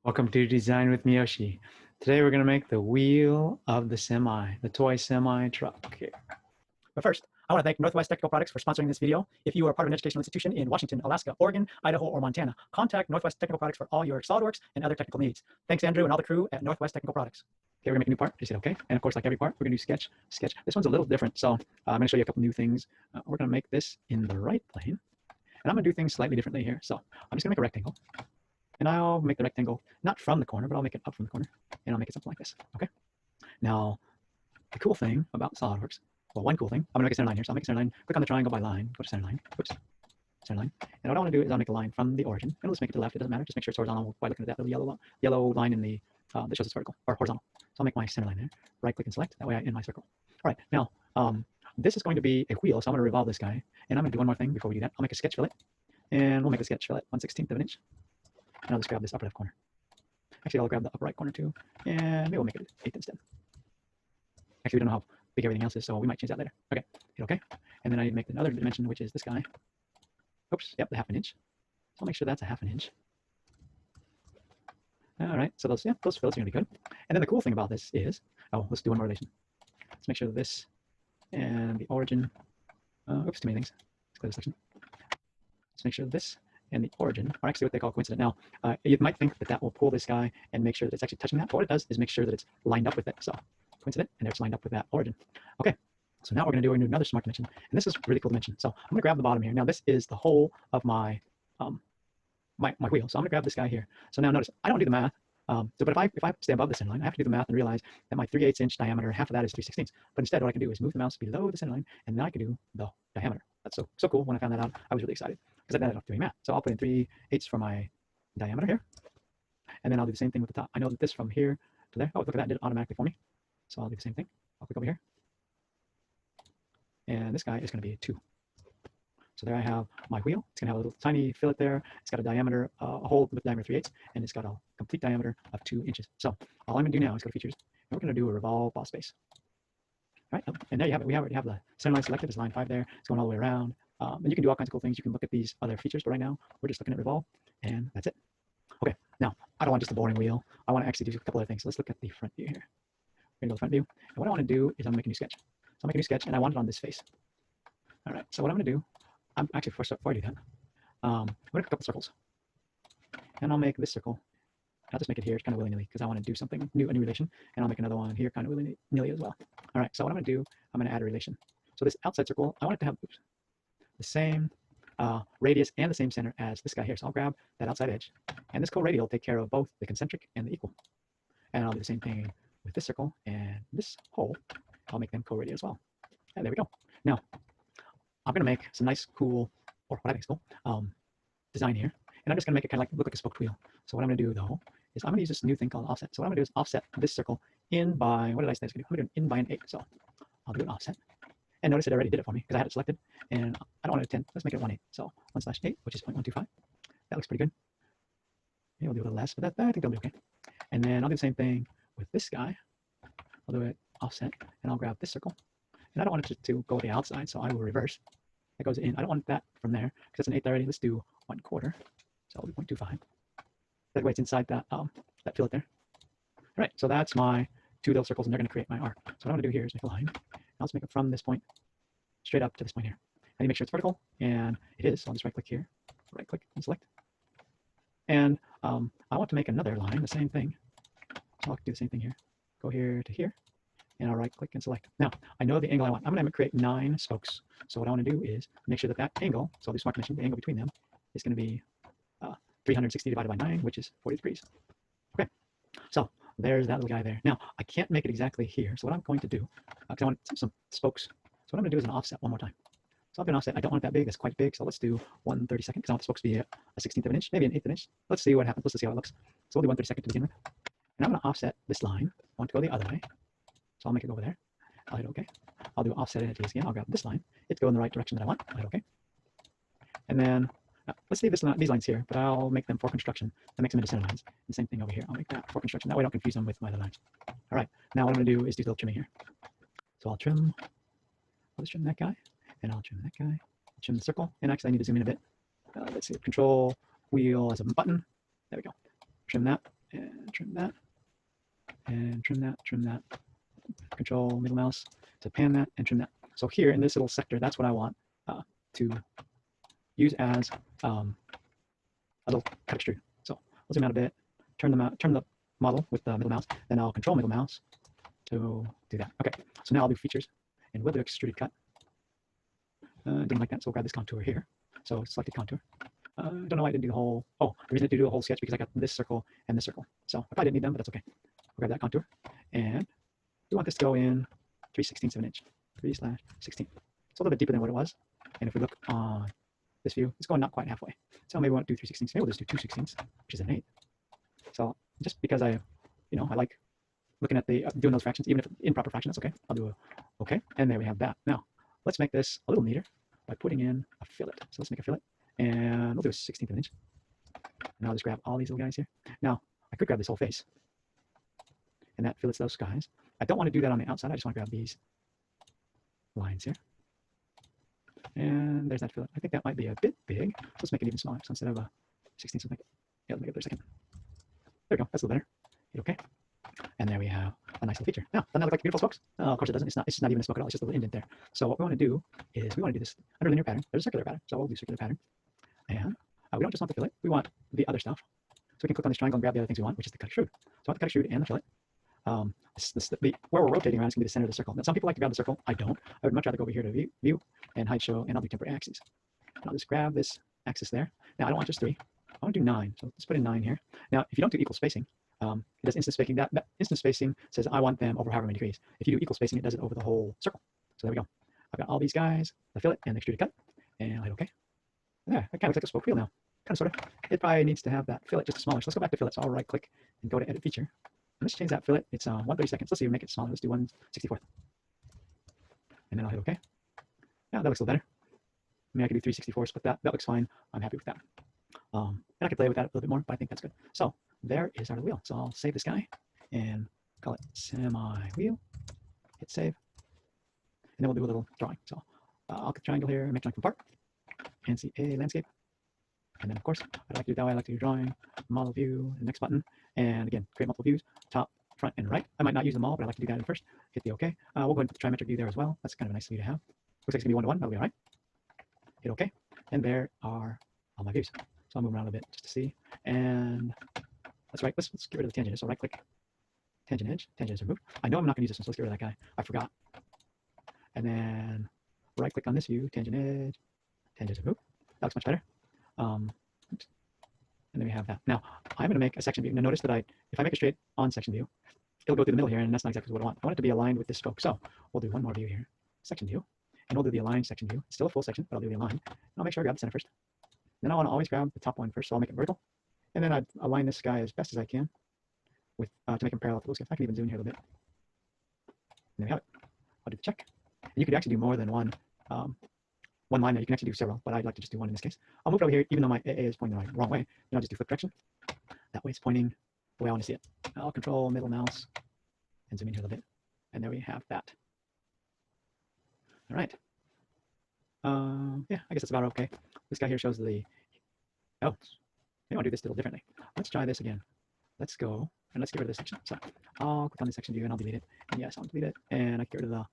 Welcome to Design with Miyoshi. Today we're going to make the wheel of the semi, the toy semi truck here. But first, I want to thank Northwest Technical Products for sponsoring this video. If you are part of an educational institution in Washington, Alaska, Oregon, Idaho, or Montana, contact Northwest Technical Products for all your SolidWorks and other technical needs. Thanks, Andrew, and all the crew at Northwest Technical Products. Okay, we're going to make a new part. Just hit OK. And of course, like every part, we're going to do sketch. This one's a little different, so I'm going to show you a couple new things. We're going to make this in the right plane. And I'm going to do things slightly differently here. So I'm just going to make a rectangle. And I'll make the rectangle not from the corner, but I'll make it up from the corner. And I'll make it something like this. Okay. Now, the cool thing about SolidWorks, well, one cool thing, I'm going to make a center line here. So I'll make a center line, click on the triangle by line, go to center line, oops, center line. And what I want to do is I'll make a line from the origin. And let's make it to the left. It doesn't matter. Just make sure it's horizontal by looking at that little yellow line in the that shows it's vertical or horizontal. So I'll make my center line there. Right click and select. That way I end my circle. All right. Now, this is going to be a wheel. So I'm going to revolve this guy. And I'm going to do one more thing before we do that. I'll make a sketch fillet. And we'll make a sketch fillet 1/16 of an inch. And I'll just grab this upper left corner. Actually, I'll grab the upper right corner too. And maybe we'll make it 1/8 instead. Actually, we don't know how big everything else is, so we might change that later. Okay, hit OK. And then I need to make another dimension, which is this guy. Oops, yep, the 1/2 inch. So I'll make sure that's a 1/2 inch. All right, so those fillets are going to be good. And then the cool thing about this is, let's do one more relation. Let's make sure that this and the origin, oops, too many things. Let's clear this section. Let's make sure this and the origin are actually what they call coincident. Now, you might think that that will pull this guy and make sure that it's actually touching that, but what it does is make sure that it's lined up with it. So coincident, and it's lined up with that origin. Okay, so now we're going to do another smart dimension, and this is a really cool dimension. So I'm going to grab the bottom here. Now this is the whole of my my wheel. So I'm going to grab this guy here. So now notice I don't do the math. But if I stay above the center line, I have to do the math and realize that my 3/8 inch diameter, half of that is 3/16. But instead, what I can do is move the mouse below the center line, and then I can do the diameter. That's so cool. When I found that out, I was really excited because I didn't have to do math. So I'll put in 3/8 for my diameter here, and then I'll do the same thing with the top. I know that this from here to there. Oh, look at that! It did it automatically for me. So I'll do the same thing. I'll click over here, and this guy is going to be 2. So there I have my wheel. It's going to have a little tiny fillet there. It's got a diameter, a hole with diameter 3/8, and it's got a complete diameter of 2 inches. So all I'm going to do now is go to features, and we're going to do a revolve boss base. All right, and there you have it. We already have the center line selected. There's line 5 there. It's going all the way around. And you can do all kinds of cool things. You can look at these other features, but right now we're just looking at revolve, and that's it. Okay, now I don't want just a boring wheel. I want to actually do a couple other things. So let's look at the front view here. We're going to go to the front view, and what I want to do is I'm making a new sketch. So I'm making a new sketch, and I want it on this face. All right, so what I'm going to do, I'm actually before I do that, I'm going to make a couple circles, and I'll make this circle. I'll just make it here kind of willy-nilly because I want to do something new, a new relation, and I'll make another one here kind of willy-nilly as well. All right, so what I'm going to do, I'm going to add a relation. So this outside circle, I want it to have the same radius and the same center as this guy here. So I'll grab that outside edge, and this co-radial will take care of both the concentric and the equal. And I'll do the same thing with this circle and this hole. I'll make them co-radial as well. And there we go. Now, I'm going to make some nice, cool, or what I think is cool, design here. And I'm just going to make it kind of like look like a spoked wheel. So what I'm going to do, though, is I'm going to use this new thing called offset. So what I'm going to do is offset this circle in by, what did I say I was going to do? I'm going to do an in by an 8. So I'll do an offset. And notice it already did it for me because I had it selected. And I don't want it at 10. Let's make it 1/8. So 1/8, which is 0.125. That looks pretty good. Maybe we'll do a little less, but I think that'll be okay. And then I'll do the same thing with this guy. I'll do it offset, and I'll grab this circle. And I don't want it to go to the outside, so I will reverse. That goes in. I don't want that from there because it's an 1/8 already. Let's do 1/4. So I'll do 0.25. That way it's inside that that fillet there. All right, so that's my 2 little circles, and they're going to create my arc. So what I'm going to do here is make a line. I'll just make it from this point straight up to this point here. I need to make sure it's vertical, and it is. So I'll just right-click here, right-click and select. And I want to make another line, the same thing. So I'll do the same thing here. Go here to here, and I'll right-click and select. Now, I know the angle I want. I'm going to create 9 spokes. So what I want to do is make sure that that angle, so I'll do smart dimension, the angle between them is going to be 360 divided by 9, which is 40 degrees. Okay, so there's that little guy there. Now, I can't make it exactly here. So what I'm going to do, because I want some spokes. So what I'm going to do is an offset one more time. So I'll do an offset. I don't want it that big. That's quite big. So let's do 1/32 because I want the spokes to be a 1/16 of an inch, maybe an 1/8 of an inch. Let's see what happens. Let's see how it looks. So we'll do 1/32 to begin with. And I'm going to offset this line. I want to go the other way. So I'll make it go over there. I'll hit OK. I'll do offset it again. I'll grab this line. It's go in the right direction that I want. I'll hit OK. And then let's leave these lines here, but I'll make them for construction. That makes them into center lines. And same thing over here. I'll make that for construction. That way I don't confuse them with my other lines. All right. Now what I'm going to do is do a little trimming here. So I'll trim. I'll just trim that guy, and I'll trim that guy. I'll trim the circle. And actually, I need to zoom in a bit. Let's see. Control wheel as a button. There we go. Trim that, trim that, and trim that, trim that. Control middle mouse to pan that and trim that. So here in this little sector, that's what I want to use as a little cut extrude. So I'll zoom out a bit, turn the model with the middle mouse, then I'll control middle mouse to do that. Okay, so now I'll do features, and we'll do extruded cut. Didn't like that, so we'll grab this contour here. So selected contour. Don't know why I didn't do the whole, the reason I didn't do a whole sketch because I got this circle and this circle. So I probably didn't need them, but that's okay. We'll grab that contour, and we want this to go in 3/16 of an inch, 3/16. It's a little bit deeper than what it was. And if we look on this view, it's going not quite halfway. So maybe we won't do 3/16. Maybe we'll just do 2/16, which is an 1/8. So just because I like looking at the doing those fractions, even if improper fraction, that's okay. I'll do a okay, and there we have that. Now let's make this a little neater by putting in a fillet. So let's make a fillet, and we'll do a 1/16 of an inch. And I'll just grab all these little guys here. Now I could grab this whole face, and that fillets those guys. I don't want to do that on the outside. I just want to grab these lines here. And there's that fillet. I think that might be a bit big. So let's make it even smaller. So instead of a 16, let's make it, let's make it 32nd. There we go. That's a little better. Hit OK. And there we have a nice little feature. Now, doesn't that look like beautiful spokes? Of course it doesn't. It's just not even a spoke at all. It's just a little indent there. So what we want to do is we want to do this under linear pattern. There's a circular pattern. So we'll do circular pattern. And we don't just want the fillet. We want the other stuff. So we can click on this triangle and grab the other things we want, which is the cut extrude. So I want the cut extrude and the fillet. Where we're rotating around is going to be the center of the circle. Now, some people like to grab the circle. I don't. I would much rather go over here to view and hide show, and I'll do temporary axes. And I'll just grab this axis there. Now, I don't want just 3. I want to do 9. So let's put in 9 here. Now, if you don't do equal spacing, it does instant spacing. That instant spacing says I want them over however many degrees. If you do equal spacing, it does it over the whole circle. So there we go. I've got all these guys, the fillet and the extruded cut, and I'll hit OK. And there, that kind of looks like a spoke wheel now. Kind of, sort of. It probably needs to have that fillet just smaller. So let's go back to fillet. So I'll right click and go to edit feature. Let's change that fillet. It's 1/32. Let's see if we make it smaller. Let's do 1/64. And then I'll hit OK. Now that looks a little better. Maybe I could do 3/64, split that. That looks fine. I'm happy with that. And I could play with that a little bit more, but I think that's good. So there is our little wheel. So I'll save this guy and call it semi-wheel. Hit save. And then we'll do a little drawing. So I'll click triangle here, make triangle from part, and see a landscape. And then, of course, I'd like to do that way. I like to do drawing, model view, the next button. And again, create multiple views, top, front, and right. I might not use them all, but I like to do that first. Hit the OK. We'll go ahead and put the trimetric view there as well. That's kind of a nice view to have. Looks like it's going to be 1-to-1. That'll be all right. Hit OK. And there are all my views. So I'll move around a bit just to see. And let's get rid of the tangent. So right click, tangent edge is removed. I know I'm not going to use this one, so let's get rid of that guy. I forgot. And then right click on this view, tangent edge is removed. That looks much better. Oops. And then we have that. Now I'm going to make a section view. Now notice that if I make a straight on section view, it'll go through the middle here, and that's not exactly what I want. I want it to be aligned with this spoke. So we'll do one more view here, section view, and we'll do the aligned section view. It's still a full section, but I'll do the aligned. And I'll make sure I grab the center first. Then I want to always grab the top one first, so I'll make it vertical. And then I align this guy as best as I can with to make him parallel to those guys. I can even zoom here a little bit. And there we have it. I'll do the check. And you could actually do more than one line there. You can actually do several, but I'd like to just do one in this case. I'll move it over here, even though my AA is pointing the wrong way. Then I'll just do flip direction. That way it's pointing the way I want to see it. I'll control middle mouse and zoom in here a little bit. And there we have that. All right. Yeah, I guess that's about okay. This guy here shows maybe I'll do this a little differently. Let's try this again. Let's go and let's get rid of this section. So I'll click on this section view and I'll delete it. And yes, I'll delete it. And I can get rid of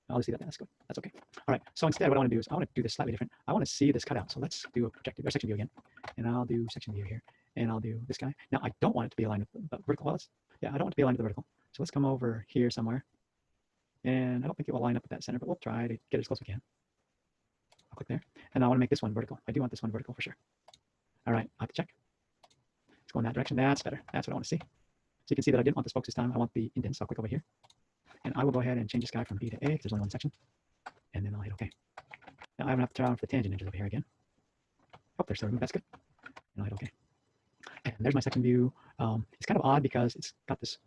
I'll just see that. That's good. That's okay. All right. So instead, what I want to do is I want to do this slightly different. I want to see this cut out. So let's do a projective or section view again. And I'll do section view here. And I'll do this guy. Now I don't want it to be aligned with the vertical. Well, I don't want it to be aligned with the vertical. So let's come over here somewhere. And I don't think it will line up with that center, but we'll try to get as close as we can. I'll click there. And I want to make this one vertical. I do want this one vertical for sure. All right, I'll have to check. Let's go in that direction. That's better. That's what I want to see. So you can see that I didn't want the spokes this time. I want the indents. So I'll click over here. And I will go ahead and change this guy from B to A because there's only one section. And then I'll hit OK. Now I have enough to try for the tangent edges over here again. Oh, they're still removed. That's good. And I'll hit OK. And there's my section view. It's kind of odd because it's got this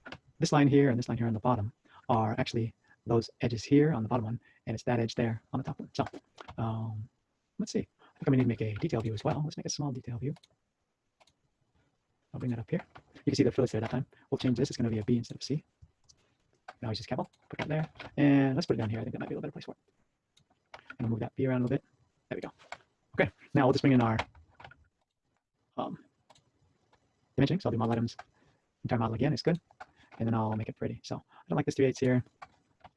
line here and this line here on the bottom are actually those edges here on the bottom one, and it's that edge there on the top one. So let's see. I think I'm going to need to make a detail view as well. Let's make a small detail view. I'll bring that up here. You can see the fillets there that time. We'll change this. It's going to be a B instead of C. Now use this capital. Put that there. And let's put it down here. I think that might be a little better place for it. And we'll move that B around a little bit. There we go. Okay. Now we'll just bring in our dimensioning. So I'll do model items, entire model again is good. And then I'll make it pretty. So I don't like this 3/8 here.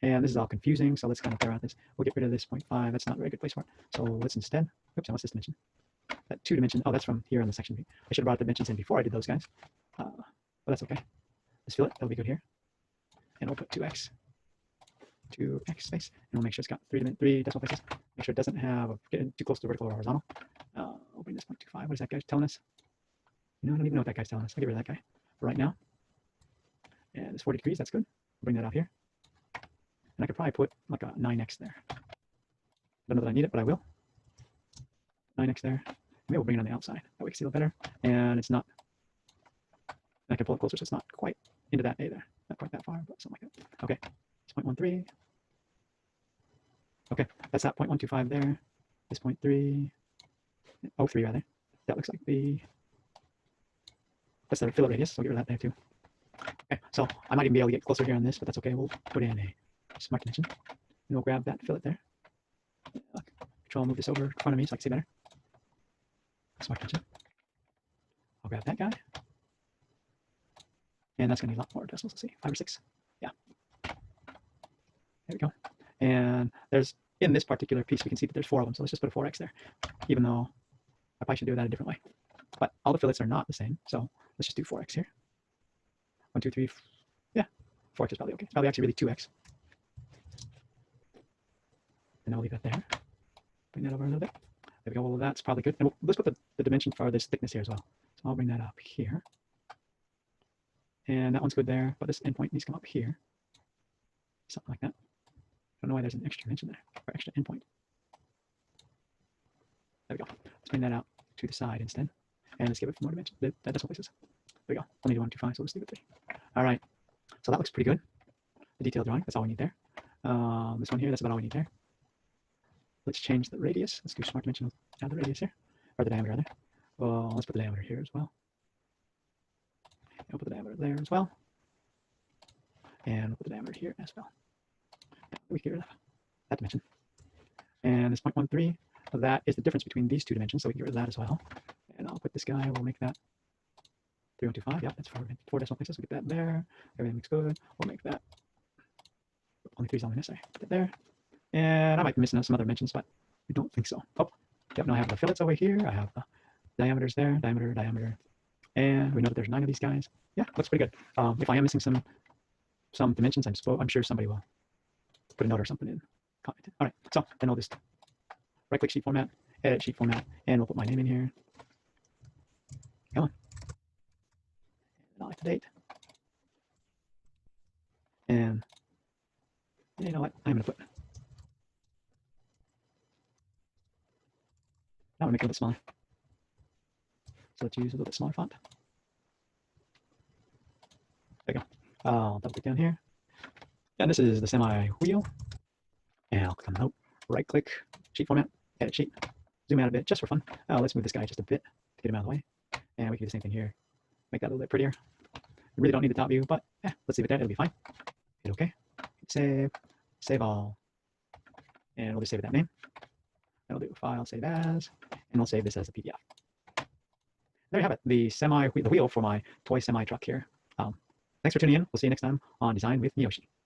And this is all confusing, so let's kind of clear out this. We'll get rid of this 0.5. That's not a very good place for it. So let's instead, oops, I lost this dimension. That 2 dimension, oh, that's from here on the section. I should have brought the dimensions in before I did those guys. But that's okay. Let's fill it. That'll be good here. And we'll put 2x space. And we'll make sure it's got 3 decimal places. Make sure it doesn't have, getting too close to vertical or horizontal. We'll bring this 0.25. What is that guy telling us? I don't even know what that guy's telling us. I'll get rid of that guy for right now. And it's 40 degrees. That's good. We'll bring that out here. And I could probably put like a 9x there. Don't know that I need it, but I will. 9x there. Maybe we'll bring it on the outside. That way we can see a little better. And it's not, I can pull it closer so it's not quite into that A there. Not quite that far, but something like that. Okay, it's 0.13. Okay, that's that 0.125 there. This 0.3, 03 rather. That looks like that's the fillet radius, so we'll get rid of that there too. Okay, so I might even be able to get closer here on this, but that's okay. We'll put in a smart dimension. And we'll grab that fillet there. Control, move this over in front of me so I can see better. Smart dimension. I'll grab that guy. And that's going to need a lot more decimals. Let's see, 5 or 6. Yeah. There we go. And there's, in this particular piece, we can see that there's 4 of them. So let's just put a 4x there, even though I probably should do that a different way. But all the fillets are not the same. So let's just do 4x here. 1, 2, 3. Yeah, 4x is probably okay. It's probably actually really 2x. And I'll leave that there. Bring that over a little bit. There we go. Well, that's probably good. And let's put the dimension for this thickness here as well. So I'll bring that up here. And that one's good there, but this endpoint needs to come up here. Something like that. I don't know why there's an extra dimension there, or extra endpoint. There we go. Let's bring that out to the side instead. And let's give it more dimension. The decimal places. There we go. Only do 1, 2, 5, so let's leave it 3. All right. So that looks pretty good. The detailed drawing, that's all we need there. This one here, that's about all we need there. Let's change the radius. Let's do smart dimension. Add the radius here, or the diameter rather. Well, let's put the diameter here as well. And we'll put the diameter there as well. And we'll put the diameter here as well. We can get rid of that dimension. And this 0.13, that is the difference between these 2 dimensions, so we can get rid of that as well. And I'll put this guy, we'll make that 3125. Yep, that's 4 decimal places. We'll get that there. Everything looks good. We'll make that. Only 3 is only necessary. Put that there. And I might be missing some other dimensions, but I don't think so. Oh, yep, now I have the fillets over here. I have the diameters there, diameter. And we know that there's 9 of these guys. Yeah, looks pretty good. If I am missing some dimensions, I'm sure somebody will put a note or something in comment. All right, so then I'll just right-click sheet format, edit sheet format, and we'll put my name in here. Come on. And I'll hit the date. And you know what? I'm going to put. Now we'll make it a little bit smaller. So let's use a little bit smaller font. There we go. I'll double click down here. And this is the semi wheel. And I'll click on the note, right click, sheet format, edit sheet, zoom out a bit just for fun. Let's move this guy just a bit to get him out of the way. And we can do the same thing here. Make that a little bit prettier. We really don't need the top view, but yeah, let's leave it there. It'll be fine. Hit OK. Hit save. Save all. And we'll just save it that name. And we'll do file, save as, and we'll save this as a PDF. There you have it, the wheel for my toy semi truck here. Thanks for tuning in. We'll see you next time on Design with Miyoshi.